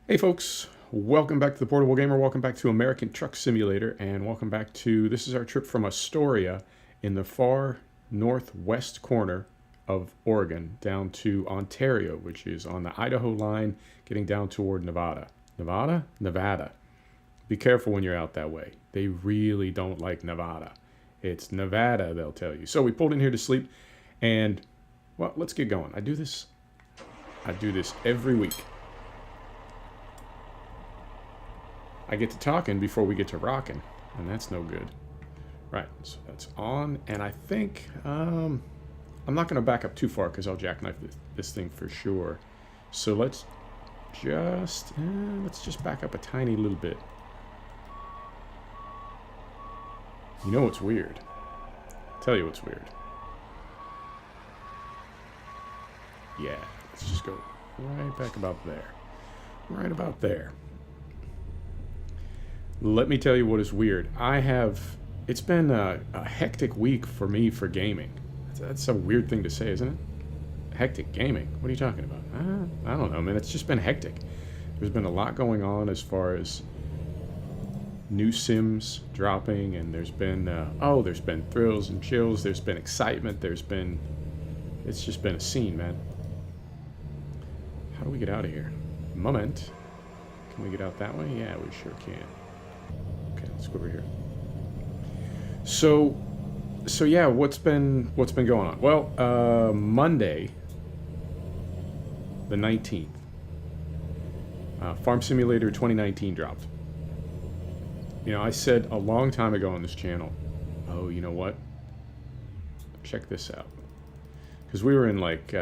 Hey folks, welcome back to the Portable Gamer, welcome back to American Truck Simulator, and welcome back to, this is our trip from Astoria in the far northwest corner of Oregon down to Ontario, which is on the Idaho line getting down toward Nevada. Nevada? Nevada. Be careful when you're out that way. They really don't like Nevada. It's Nevada, they'll tell you. So we pulled in here to sleep and, well, let's get going. I do this every week. I get to talking before we get to rocking, and that's no good. Right, so that's on, and I think, I'm not going to back up too far because I'll jackknife this thing for sure. So let's just back up a tiny little bit. You know what's weird? I'll tell you what's weird. Yeah, let's just go right back about there. Right about there. Let me tell you what is weird. It's been a hectic week for me for gaming. That's a weird thing to say, isn't it? Hectic gaming? What are you talking about? I don't know, man. It's just been hectic. There's been a lot going on as far as new sims dropping, and there's been, there's been thrills and chills. There's been excitement. It's just been a scene, man. How do we get out of here? Moment. Can we get out that way? Yeah, we sure can. Okay, let's go over here. So yeah, what's been going on? Well, Monday, the 19th, Farm Simulator 2019 dropped. You know, I said a long time ago on this channel, oh, you know what? Check this out. Because we were in like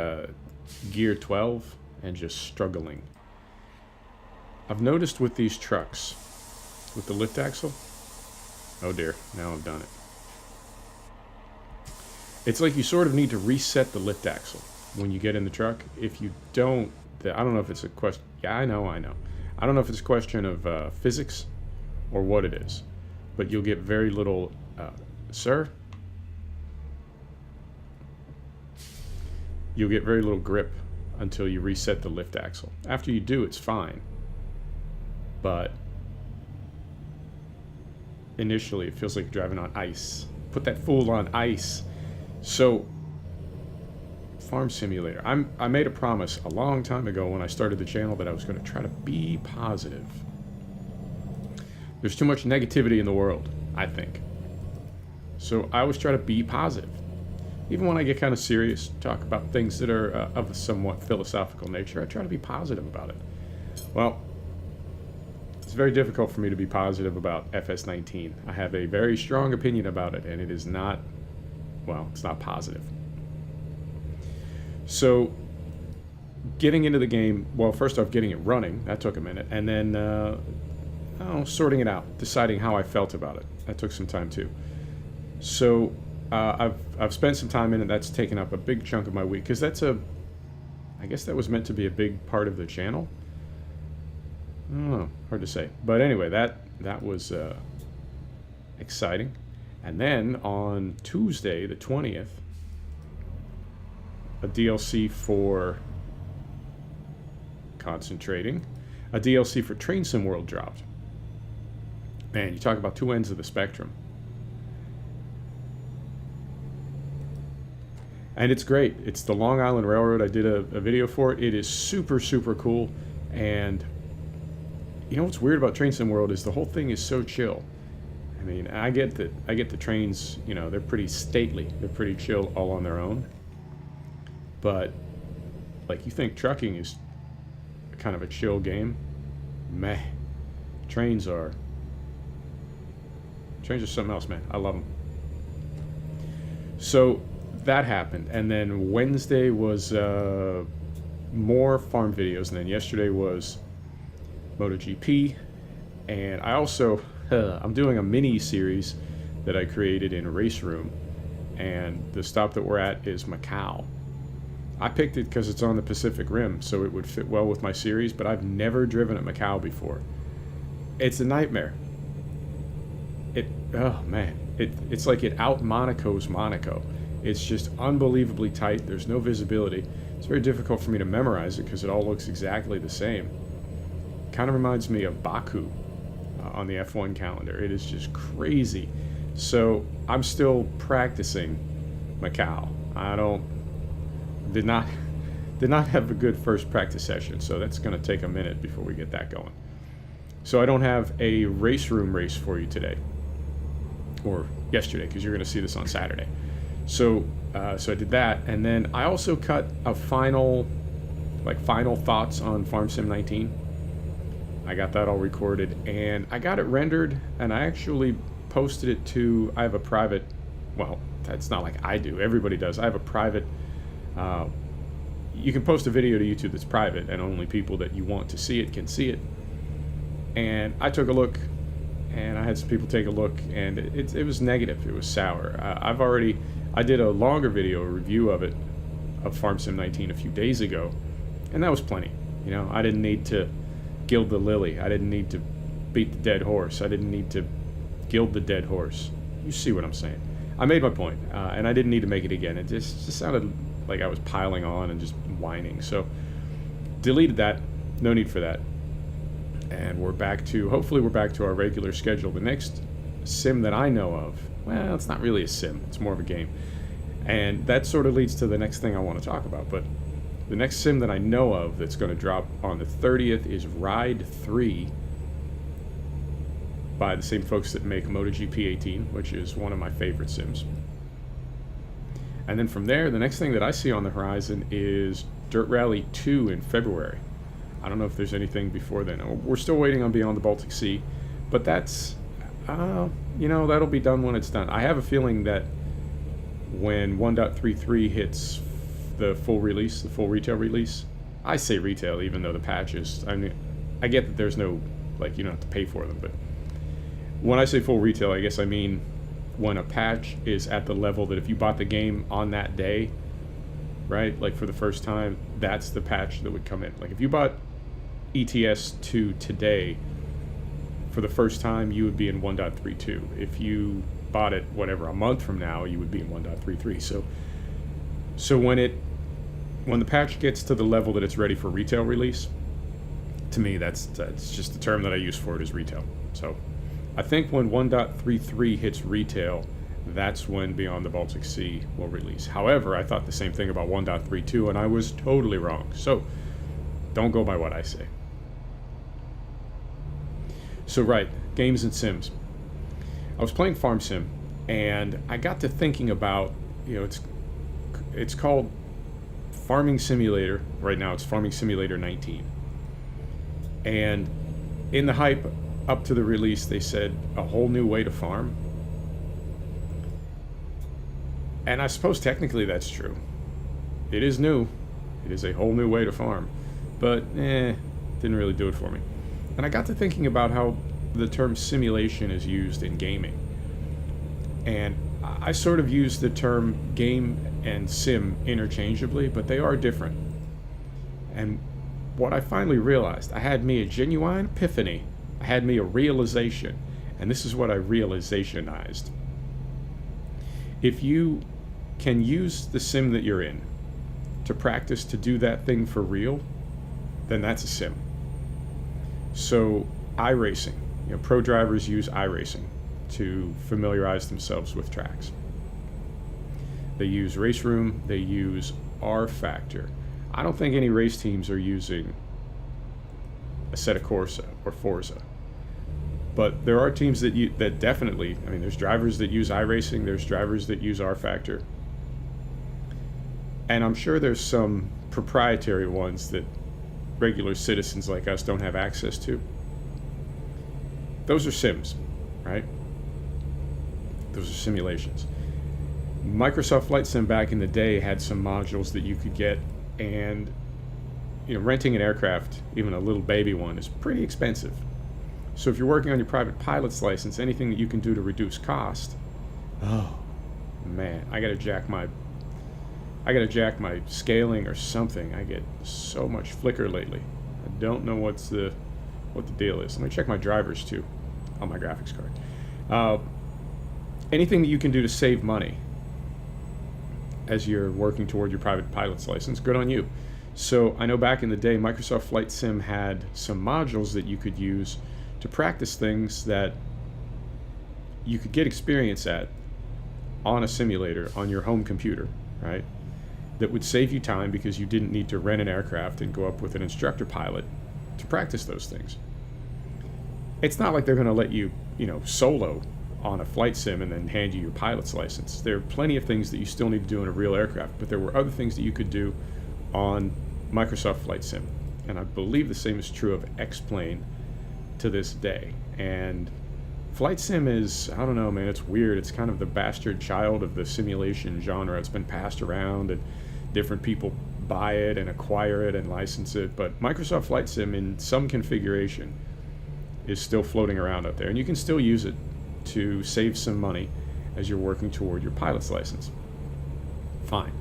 gear 12 and just struggling. I've noticed with these trucks, with the lift axle, oh dear, now I've done it. It's like you sort of need to reset the lift axle when you get in the truck. If you don't, I don't know if it's a question, yeah, I know. I don't know if it's a question of physics or what it is, but you'll get very little, sir? You'll get very little grip until you reset the lift axle. After you do, it's fine, but initially it feels like you're driving on ice. Put that fool on ice. So, Farm Simulator. I made a promise a long time ago when I started the channel that I was going to try to be positive. There's too much negativity in the world, I think. So I always try to be positive. Even when I get kind of serious, talk about things that are of a somewhat philosophical nature, I try to be positive about it. Well, it's very difficult for me to be positive about FS19. I have a very strong opinion about it, and it is not, well, it's not positive. So, getting into the game, well, first off, getting it running, that took a minute, and then, sorting it out, deciding how I felt about it. That took some time, too. So, I've spent some time in it. That's taken up a big chunk of my week, because I guess that was meant to be a big part of the channel. I don't know, hard to say. But anyway, that was exciting. And then on Tuesday, the 20th, a DLC for concentrating, a DLC for Train Sim World dropped. Man, you talk about two ends of the spectrum. And it's great. It's the Long Island Railroad. I did a video for it. It is super, super cool. And you know what's weird about Train Sim World is the whole thing is so chill. I mean, I get the trains, you know, they're pretty stately. They're pretty chill all on their own. But, like, you think trucking is kind of a chill game? Meh. Trains are something else, man. I love them. So, that happened. And then Wednesday was more farm videos. And then yesterday was MotoGP, and I also I'm doing a mini series that I created in Race Room, and the stop that we're at is Macau. I picked it because it's on the Pacific Rim, so it would fit well with my series, but I've never driven at Macau before. It's a nightmare. Oh man, it's like it out Monaco's Monaco. It's just unbelievably tight. There's no visibility. It's very difficult for me to memorize it because it all looks exactly the same. kind of reminds me of Baku on the F1 calendar. It is just crazy. So I'm still practicing Macau. Did not have a good first practice session, so that's going to take a minute before we get that going. So I don't have a race room race for you today, or yesterday, because you're going to see this on Saturday. So I did that, and then I also cut a final thoughts on Farm Sim 19. I got that all recorded, and I got it rendered, and I actually posted it to, I have a private, well, that's not like I do, everybody does. I have a private, you can post a video to YouTube that's private, and only people that you want to see it can see it. And I took a look, and I had some people take a look, and it was negative. It was sour. I did a longer video, a review of Farm Sim 19 a few days ago, and that was plenty. You know, I didn't need to gild the lily. I didn't need to beat the dead horse. I didn't need to gild the dead horse. You see what I'm saying? I made my point, and I didn't need to make it again. It just sounded like I was piling on and just whining. So deleted that. No need for that. And hopefully we're back to our regular schedule. The next sim that I know of, well, it's not really a sim, it's more of a game. And that sort of leads to the next thing I want to talk about. But the next sim that I know of that's going to drop on the 30th is Ride 3 by the same folks that make MotoGP 18, which is one of my favorite sims. And then from there, the next thing that I see on the horizon is Dirt Rally 2 in February. I don't know if there's anything before then. We're still waiting on Beyond the Baltic Sea, but that's, that'll be done when it's done. I have a feeling that when 1.33 hits the full release, the full retail release, I say retail even though the patches, I get that there's no, you don't have to pay for them, but when I say full retail, I guess I mean when a patch is at the level that if you bought the game on that day, right, like for the first time, that's the patch that would come in. Like if you bought ATS 2 today, for the first time, you would be in 1.32. If you bought it, a month from now, you would be in 1.33. So when the patch gets to the level that it's ready for retail release, to me, that's just the term that I use for it is retail. So I think when 1.33 hits retail, that's when Beyond the Baltic Sea will release. However, I thought the same thing about 1.32, and I was totally wrong. So don't go by what I say. So right, games and sims. I was playing Farm Sim, and I got to thinking about, it's called Farming Simulator. Right now it's Farming Simulator 19. And in the hype up to the release, they said a whole new way to farm. And I suppose technically that's true. It is new. It is a whole new way to farm. But, didn't really do it for me. And I got to thinking about how the term simulation is used in gaming. And I sort of use the term game and sim interchangeably, but they are different. And what I finally realized, I had me a genuine epiphany. I had me a realization. And this is what I realizationized. If you can use the sim that you're in to practice to do that thing for real, then that's a sim. So iRacing, pro drivers use iRacing to familiarize themselves with tracks. They use Race Room, they use R Factor. I don't think any race teams are using Assetto Corsa or Forza. But there are teams that definitely, there's drivers that use iRacing, there's drivers that use R Factor. And I'm sure there's some proprietary ones that regular citizens like us don't have access to. Those are sims, right? Those are simulations. Microsoft Flight Sim back in the day had some modules that you could get, and renting an aircraft, even a little baby one, is pretty expensive. So if you're working on your private pilot's license, anything that you can do to reduce cost, oh man, I gotta jack my scaling or something. I get so much flicker lately. I don't know what the deal is. Let me check my drivers too on my graphics card. Anything that you can do to save money as you're working toward your private pilot's license, good on you. So I know back in the day, Microsoft Flight Sim had some modules that you could use to practice things that you could get experience at on a simulator on your home computer, right? That would save you time because you didn't need to rent an aircraft and go up with an instructor pilot to practice those things. It's not like they're going to let you, solo on a flight sim and then hand you your pilot's license. There are plenty of things that you still need to do in a real aircraft, but there were other things that you could do on Microsoft Flight Sim. And I believe the same is true of X-Plane to this day. And Flight Sim is, I don't know, man, it's weird. It's kind of the bastard child of the simulation genre. It's been passed around and different people buy it and acquire it and license it. But Microsoft Flight Sim in some configuration is still floating around out there. And you can still use it to save some money as you're working toward your pilot's license. Fine.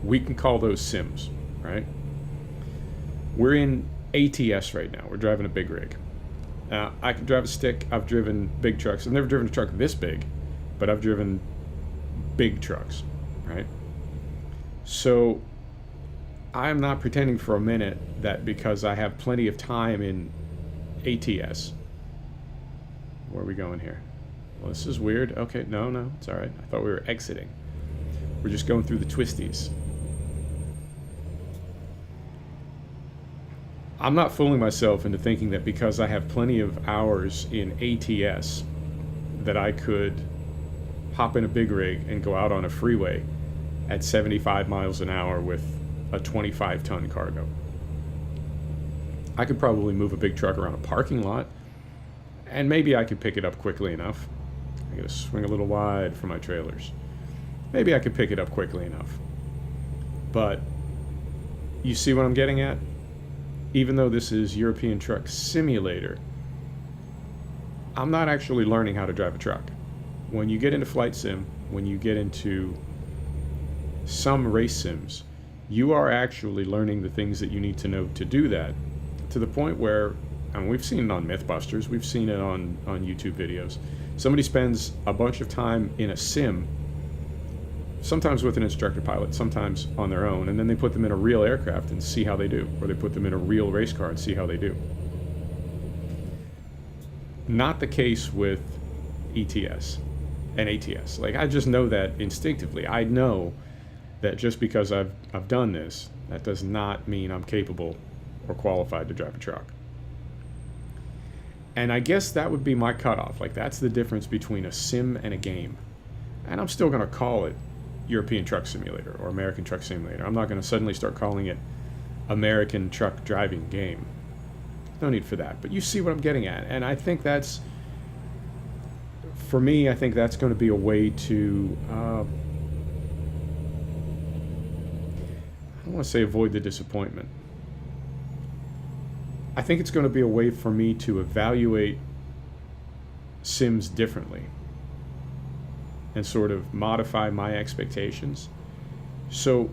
We can call those sims, right? We're in ATS right now. We're driving a big rig. I can drive a stick. I've driven big trucks. I've never driven a truck this big, but I've driven big trucks, right? So I'm not pretending for a minute that because I have plenty of time in ATS. Where are we going here? Well, this is weird. Okay, no, it's all right. I thought we were exiting. We're just going through the twisties. I'm not fooling myself into thinking that because I have plenty of hours in ATS that I could hop in a big rig and go out on a freeway at 75 miles an hour with a 25-ton cargo. I could probably move a big truck around a parking lot, and maybe I could pick it up quickly enough. I gotta swing a little wide for my trailers. Maybe I could pick it up quickly enough. But you see what I'm getting at? Even though this is European Truck Simulator, I'm not actually learning how to drive a truck. When you get into Flight Sim, when you get into some race sims, you are actually learning the things that you need to know to do that, to the point where, and we've seen it on Mythbusters, we've seen it on YouTube videos. Somebody spends a bunch of time in a sim, sometimes with an instructor pilot, sometimes on their own, and then they put them in a real aircraft and see how they do, or they put them in a real race car and see how they do. Not the case with ETS and ATS. Like, I just know that instinctively. I know that just because I've done this, that does not mean I'm capable or qualified to drive a truck. And I guess that would be my cutoff. Like, that's the difference between a sim and a game. And I'm still going to call it European Truck Simulator or American Truck Simulator. I'm not going to suddenly start calling it American Truck Driving Game. No need for that. But you see what I'm getting at. And I think that's, for me, I think that's going to be a way to, I don't want to say avoid the disappointment. I think it's going to be a way for me to evaluate sims differently and sort of modify my expectations. So,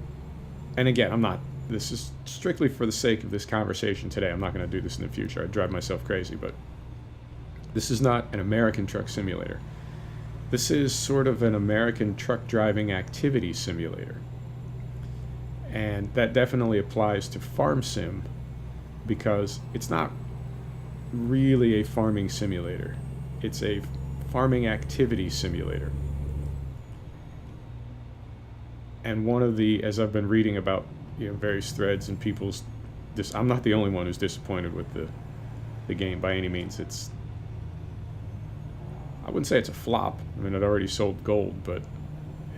and again, this is strictly for the sake of this conversation today. I'm not going to do this in the future. I'd drive myself crazy, but this is not an American Truck Simulator. This is sort of an American truck driving activity simulator. And that definitely applies to Farm Sim because it's not really a farming simulator. It's a farming activity simulator. And one of the, as I've been reading about, various threads and people's, I'm not the only one who's disappointed with the game by any means. I wouldn't say it's a flop. I mean, it already sold gold, but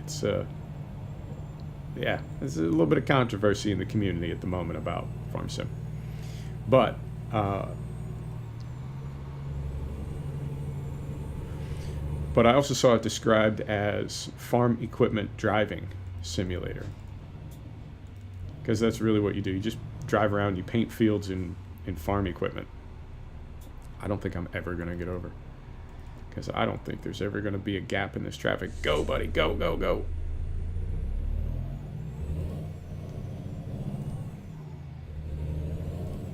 it's, there's a little bit of controversy in the community at the moment about Farm Sim. But, but I also saw it described as farm equipment driving simulator, because that's really what you do. You just drive around, you paint fields in farm equipment. I don't think I'm ever going to get over, because I don't think there's ever going to be a gap in this traffic. Go, buddy, go, go, go.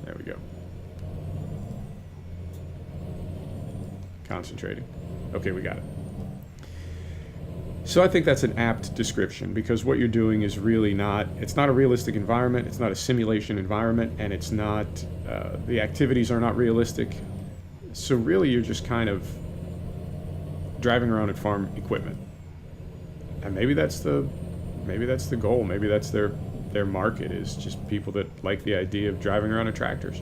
There we go. Concentrating. Okay, we got it. So I think that's an apt description, because what you're doing is really it's not a realistic environment, it's not a simulation environment, and it's not, the activities are not realistic. So really you're just kind of driving around and farm equipment. And maybe that's the goal. Maybe that's their market, is just people that like the idea of driving around in tractors.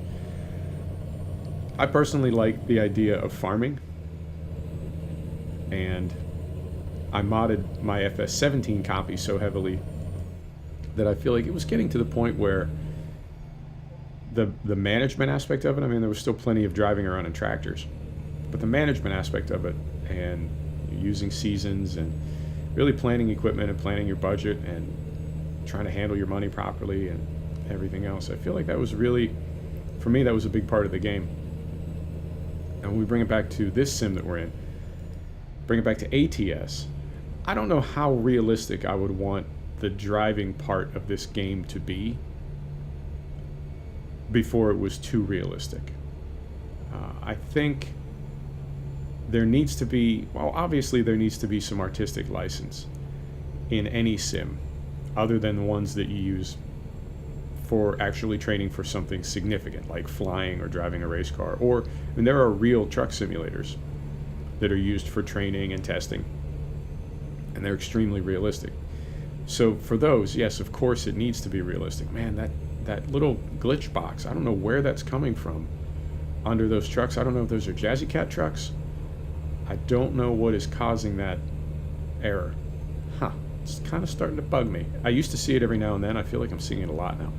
I personally like the idea of farming, and I modded my FS17 copy so heavily that I feel like it was getting to the point where the management aspect of it, I mean, there was still plenty of driving around in tractors, but the management aspect of it, and using seasons and really planning equipment and planning your budget and trying to handle your money properly and everything else, I feel like that was really, for me, that was a big part of the game. And when we bring it back to this sim that we're in, bring it back to ATS, I don't know how realistic I would want the driving part of this game to be before it was too realistic. I think there needs to be, well, obviously there needs to be some artistic license in any sim other than the ones that you use for actually training for something significant, like flying or driving a race car. Or, I mean, there are real truck simulators that are used for training and testing, and they're extremely realistic. So for those, yes, of course it needs to be realistic. Man, that little glitch box, I don't know where that's coming from under those trucks. I don't know if those are Jazzy Cat trucks. I don't know what is causing that error. It's kind of starting to bug me. I used to see it every now and then. I feel like I'm seeing it a lot now.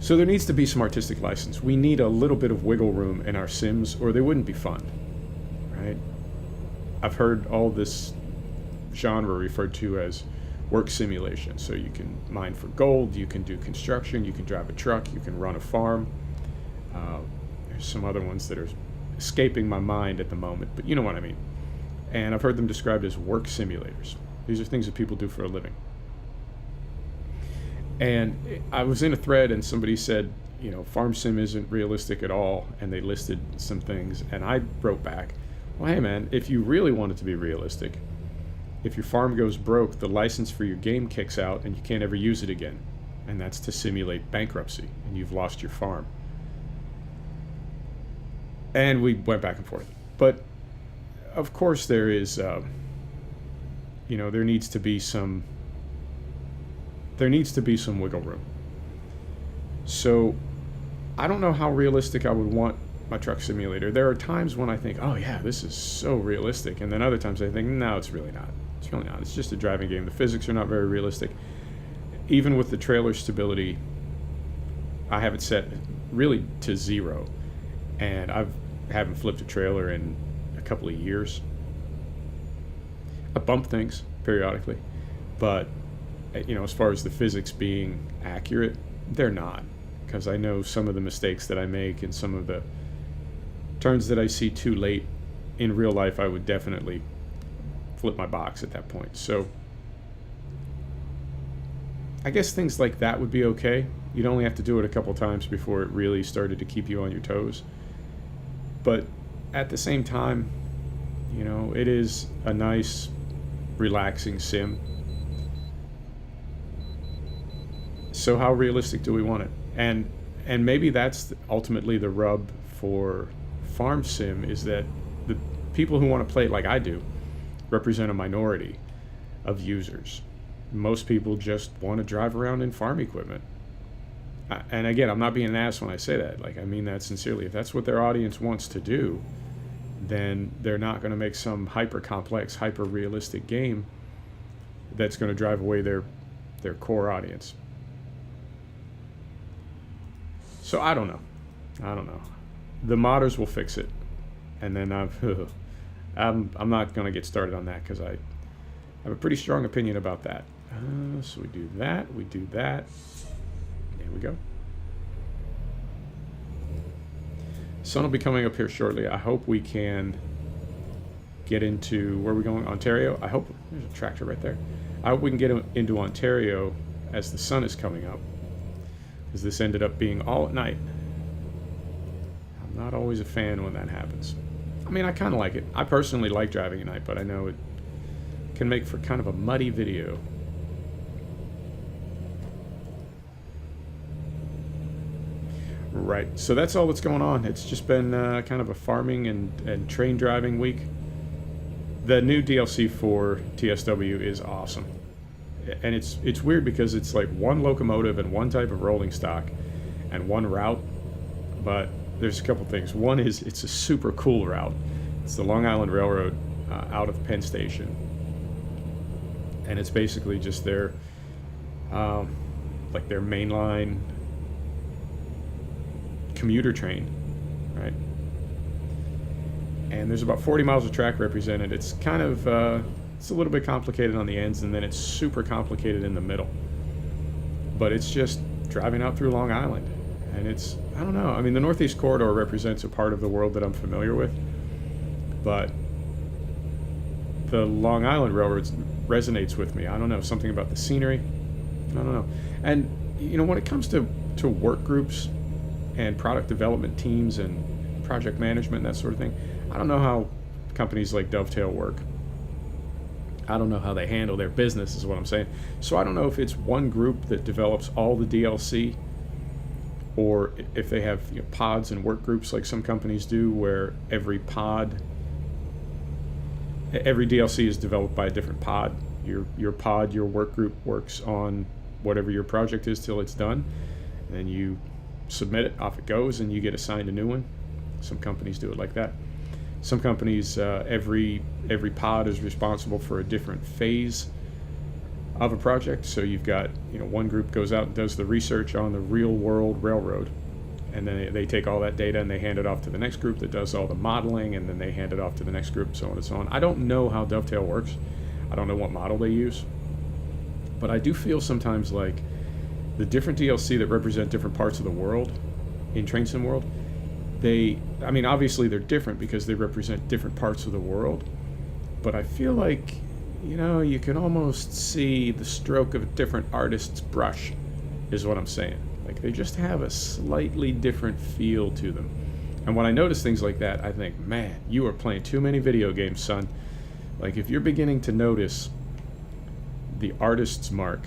So there needs to be some artistic license. We need a little bit of wiggle room in our sims, or they wouldn't be fun, right? I've heard all this genre referred to as work simulation. So you can mine for gold, you can do construction, you can drive a truck, you can run a farm. There's some other ones that are escaping my mind at the moment, but you know what I mean. And I've heard them described as work simulators. These are things that people do for a living. And I was in a thread and somebody said, you know, farm sim isn't realistic at all, and they listed some things, and I wrote back, well, hey man, if you really want it to be realistic, if your farm goes broke, the license for your game kicks out and you can't ever use it again, and that's to simulate bankruptcy, and you've lost your farm. And we went back and forth. But of course there is, you know, there needs to be some wiggle room. So I don't know how realistic I would want my truck simulator. There are times when I think, oh yeah, this is so realistic, and then other times I think, no, it's really not. It's really not. It's just a driving game. The physics are not very realistic. Even with the trailer stability, I have it set really to 0, and I haven't flipped a trailer in a couple of years. I bump things periodically, but you know, as far as the physics being accurate, they're not, because I know some of the mistakes that I make and some of the turns that I see too late in real life, I would definitely flip my box at that point. So I guess things like that would be okay. You'd only have to do it a couple times before it really started to keep you on your toes. But at the same time, you know, it is a nice, relaxing sim. So how realistic do we want it? And maybe that's ultimately the rub for farm sim, is that the people who want to play it like I do represent a minority of users. Most people just want to drive around in farm equipment. And again, I'm not being an ass when I say that. Like, I mean that sincerely. If that's what their audience wants to do, then they're not going to make some hyper complex, hyper realistic game that's going to drive away their core audience. So I don't know. The modders will fix it, and then I'm not going to get started on that, because I have a pretty strong opinion about that. So we do that. There we go. Sun will be coming up here shortly. I hope we can get into, where are we going? Ontario? I hope, there's a tractor right there. I hope we can get into Ontario as the sun is coming up, because this ended up being all at night. I'm not always a fan when that happens. I mean, I kind of like it. I personally like driving at night, but I know can make for kind of a muddy video. Right, so that's all that's going on. It's just been kind of a farming and train driving week. The new DLC for TSW is awesome. And it's weird because it's like one locomotive and one type of rolling stock and one route. But there's a couple things. One is it's a super cool route. It's the Long Island Railroad out of Penn Station. And it's basically just their like their mainline commuter train, right? And there's about 40 miles of track represented. It's kind of it's a little bit complicated on the ends, and then it's super complicated in the middle. But it's just driving out through Long Island, and it's, I don't know, I mean, the Northeast Corridor represents a part of the world that I'm familiar with, but the Long Island Railroad resonates with me. I don't know, something about the scenery, I don't know. And you know, when it comes to work groups and product development teams and project management and that sort of thing, I don't know how companies like Dovetail work. I don't know how they handle their business, is what I'm saying. So I don't know if it's one group that develops all the DLC, or if they have, you know, pods and work groups like some companies do, where every DLC is developed by a different pod. Your pod, your work group works on whatever your project is till it's done, and then you submit it, off it goes, and you get assigned a new one. Some companies do it like that. Some companies, every pod is responsible for a different phase of a project. So you've got, you know, one group goes out and does the research on the real world railroad, and then they take all that data and they hand it off to the next group that does all the modeling, and then they hand it off to the next group, so on and so on. I don't know how Dovetail works. I don't know what model they use, but I do feel sometimes like the different DLC that represent different parts of the world in Train Sim World, I mean, obviously they're different because they represent different parts of the world, but I feel like, you know, you can almost see the stroke of a different artist's brush, is what I'm saying. Like, they just have a slightly different feel to them. And when I notice things like that, I think, man, you are playing too many video games, son. Like, if you're beginning to notice the artist's mark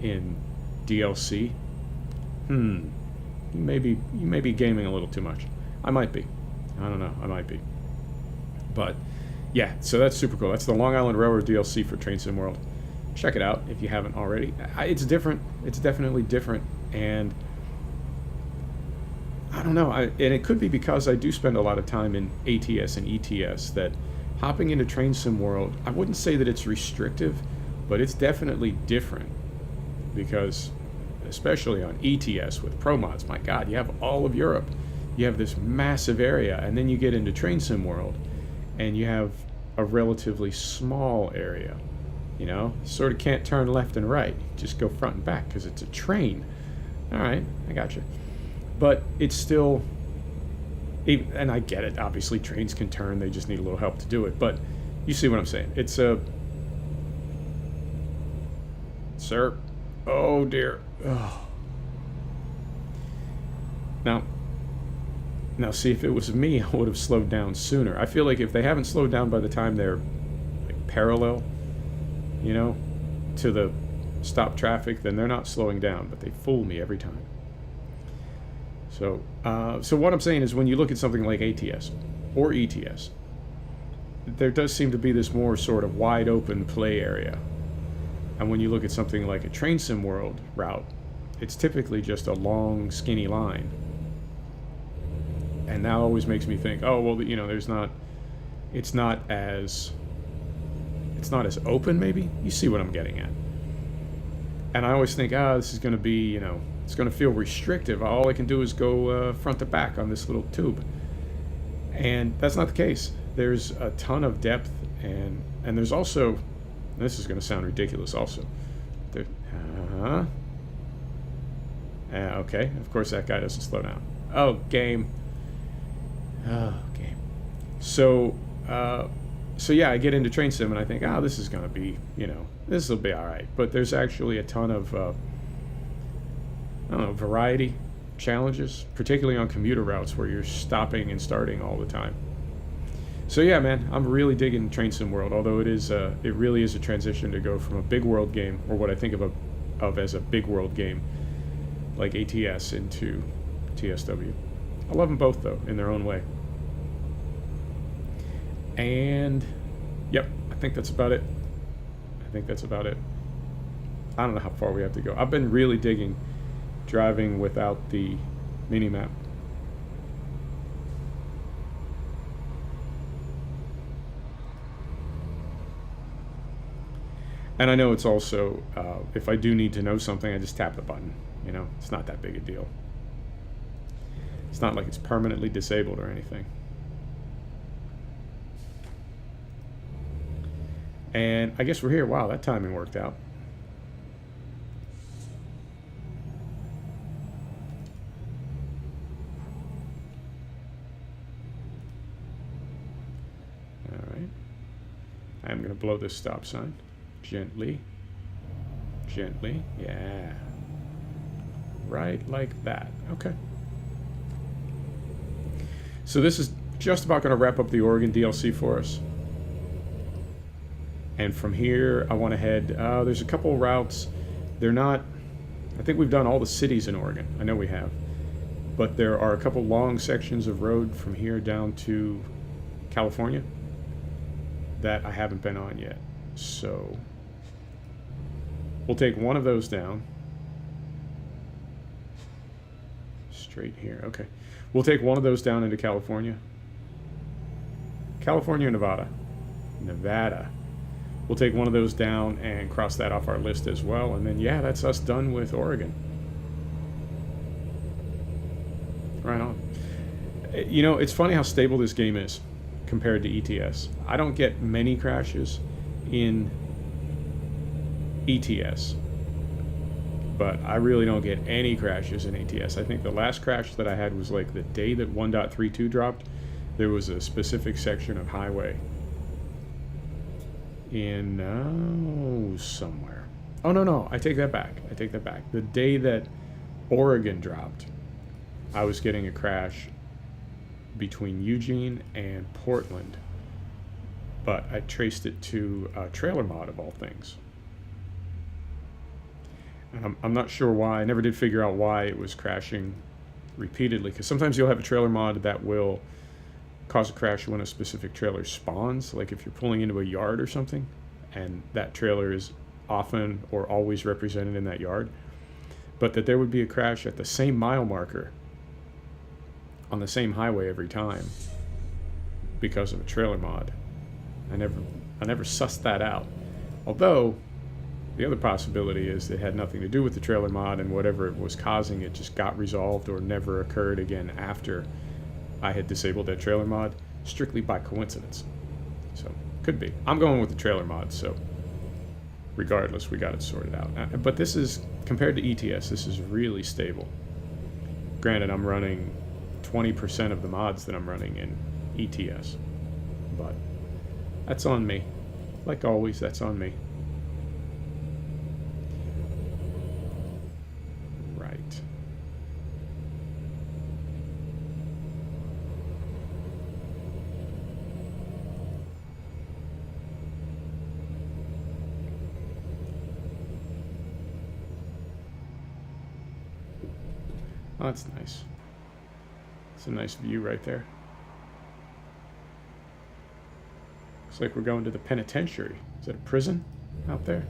in DLC, you may be gaming a little too much. I might be. I don't know. I might be. But yeah, so that's super cool. That's the Long Island Railroad DLC for Train Sim World. Check it out if you haven't already. It's different. It's definitely different. And I don't know. And it could be because I do spend a lot of time in ATS and ETS, that hopping into Train Sim World, I wouldn't say that it's restrictive, but it's definitely different. Because especially on ETS with Pro Mods, my God, you have all of Europe. You have this massive area, and then you get into Train Sim World, and you have a relatively small area. You know, sort of can't turn left and right. Just go front and back because it's a train. All right, I got you. But it's still, and I get it. Obviously, trains can turn. They just need a little help to do it. But you see what I'm saying? It's a, sir. Oh dear. Oh. Now, see, if it was me, I would have slowed down sooner. I feel like if they haven't slowed down by the time they're like parallel, you know, to the stop traffic, then they're not slowing down, but they fool me every time. So what I'm saying is, when you look at something like ATS or ETS, there does seem to be this more sort of wide open play area. And when you look at something like a Train Sim World route, it's typically just a long, skinny line. And that always makes me think, oh, well, you know, it's not as open, maybe? You see what I'm getting at. And I always think, this is going to be, you know, it's going to feel restrictive. All I can do is go front to back on this little tube. And that's not the case. There's a ton of depth, and there's also, and this is going to sound ridiculous also. Okay, of course that guy doesn't slow down. Oh, game. Oh, game. So yeah, I get into Train Sim and I think, this is going to be, you know, this will be all right. But there's actually a ton of, I don't know, variety challenges, particularly on commuter routes where you're stopping and starting all the time. So yeah, man, I'm really digging Train Sim World. Although it really is a transition to go from a big world game, or what I think of as a big world game, like ATS, into TSW. I love them both though, in their own way. And yep, I think that's about it. I don't know how far we have to go. I've been really digging driving without the mini map. And I know it's also, if I do need to know something, I just tap the button. You know, it's not that big a deal. It's not like it's permanently disabled or anything. And I guess we're here. Wow, that timing worked out. All right. I'm going to blow this stop sign. Gently. Gently. Yeah. Right like that. Okay. So this is just about going to wrap up the Oregon DLC for us. And from here, I want to head... there's a couple routes. They're not... I think we've done all the cities in Oregon. I know we have. But there are a couple long sections of road from here down to California that I haven't been on yet. So we'll take one of those down. Straight here. Okay. We'll take one of those down into California. California or Nevada? Nevada. We'll take one of those down and cross that off our list as well. And then, yeah, that's us done with Oregon. Right on. You know, it's funny how stable this game is compared to ETS. I don't get many crashes in ETS, but I really don't get any crashes in ATS. I think the last crash that I had was like the day that 1.32 dropped. There was a specific section of highway in somewhere. Oh no, I take that back. The day that Oregon dropped, I was getting a crash between Eugene and Portland, but I traced it to a trailer mod of all things. And I'm not sure why. I never did figure out why it was crashing repeatedly, because sometimes you'll have a trailer mod that will cause a crash when a specific trailer spawns, like if you're pulling into a yard or something, and that trailer is often or always represented in that yard, but that there would be a crash at the same mile marker on the same highway every time because of a trailer mod. I never sussed that out. Although the other possibility is it had nothing to do with the trailer mod, and whatever it was causing it just got resolved or never occurred again after I had disabled that trailer mod, strictly by coincidence. So, could be. I'm going with the trailer mod, so regardless, we got it sorted out. But this is, compared to ETS, this is really stable. Granted, I'm running 20% of the mods that I'm running in ETS, but that's on me. Like always, that's on me. Right. Oh, that's nice. It's a nice view right there. Looks like we're going to the penitentiary. Is that a prison out there?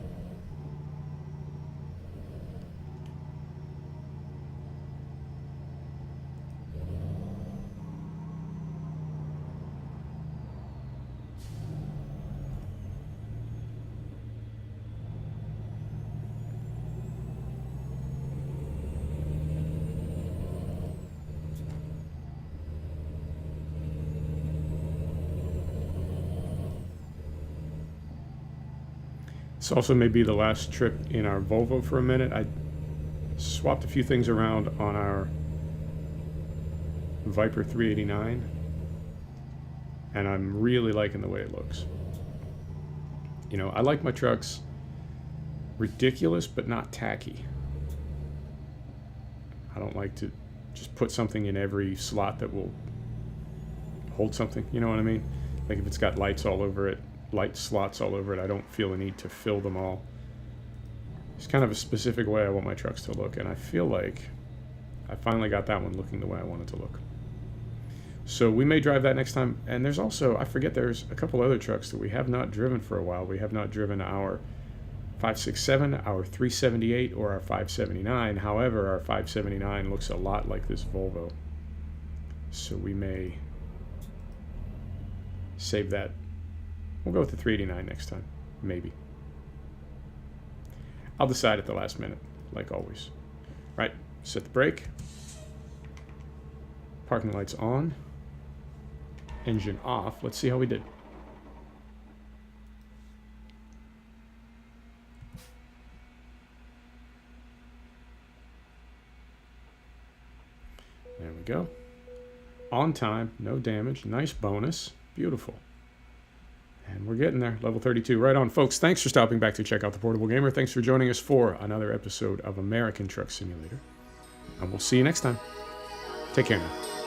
This also may be the last trip in our Volvo for a minute. I swapped a few things around on our Viper 389, and I'm really liking the way it looks. You know, I like my trucks ridiculous but not tacky. I don't like to just put something in every slot that will hold something, you know what I mean? Like if it's got lights all over it, light slots all over it, I don't feel a need to fill them all. It's kind of a specific way I want my trucks to look, and I feel like I finally got that one looking the way I want it to look. So we may drive that next time. And there's also, I forget, there's a couple other trucks that we have not driven for a while. We have not driven our 567, our 378, or our 579. However, our 579 looks a lot like this Volvo. So we may save that. We'll go with the 389 next time, maybe. I'll decide at the last minute, like always. Right, set the brake. Parking lights on. Engine off. Let's see how we did. There we go. On time, no damage, nice bonus, beautiful. And we're getting there, level 32. Right on, folks. Thanks for stopping back to check out The Portable Gamer. Thanks for joining us for another episode of American Truck Simulator. And we'll see you next time. Take care now.